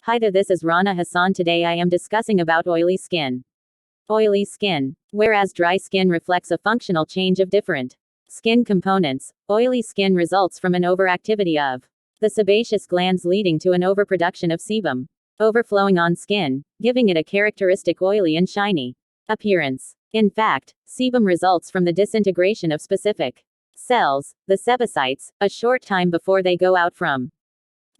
Hi there, this is Rana Hassan. Today I am discussing about oily skin. Oily skin. Whereas dry skin reflects a functional change of different skin components, oily skin results from an overactivity of the sebaceous glands leading to an overproduction of sebum, overflowing on skin, giving it a characteristic oily and shiny appearance. In fact, sebum results from the disintegration of specific cells, the sebocytes, a short time before they go out from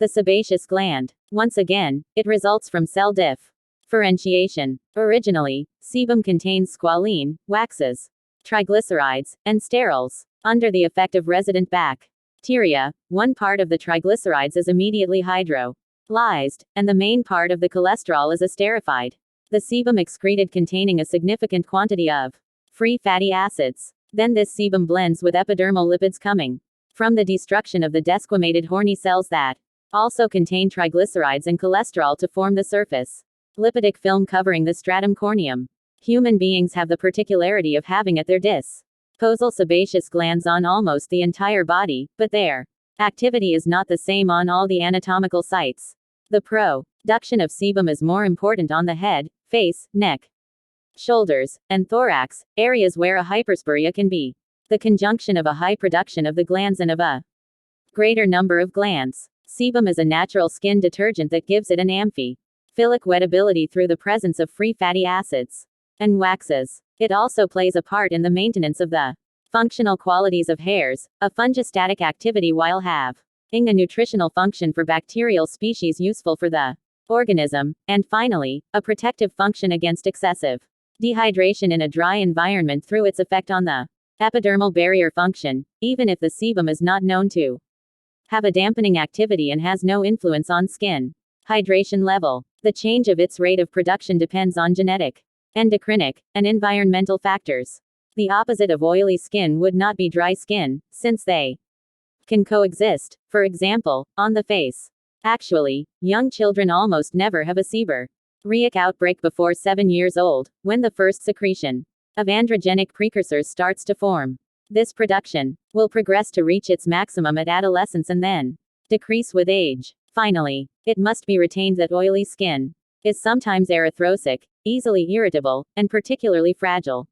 the sebaceous gland. Once again, it results from cell differentiation. Originally, sebum contains squalene, waxes, triglycerides, and sterols. Under the effect of resident bacteria, one part of the triglycerides is immediately hydrolyzed, and the main part of the cholesterol is esterified. The sebum excreted containing a significant quantity of free fatty acids. Then this sebum blends with epidermal lipids coming from the destruction of the desquamated horny cells that also contain triglycerides and cholesterol to form the surface lipidic film covering the stratum corneum. Human beings have the particularity of having at their disposal sebaceous glands on almost the entire body, but their activity is not the same on all the anatomical sites. The production of sebum is more important on the head, face, neck, shoulders, and thorax, areas where a hypersporia can be the conjunction of a high production of the glands and of a greater number of glands. Sebum is a natural skin detergent that gives it an amphiphilic wettability through the presence of free fatty acids and waxes. It also plays a part in the maintenance of the functional qualities of hairs, a fungistatic activity while having a nutritional function for bacterial species useful for the organism, and finally, a protective function against excessive dehydration in a dry environment through its effect on the epidermal barrier function, even if the sebum is not known to have a dampening activity and has no influence on skin hydration level. The change of its rate of production depends on genetic, endocrinic, and environmental factors. The opposite of oily skin would not be dry skin, since they can coexist, for example, on the face. Actually, young children almost never have a seborrheic outbreak before 7 years old, when the first secretion of androgenic precursors starts to form. This production will progress to reach its maximum at adolescence and then decrease with age. Finally, it must be retained that oily skin is sometimes erythrosic, easily irritable, and particularly fragile.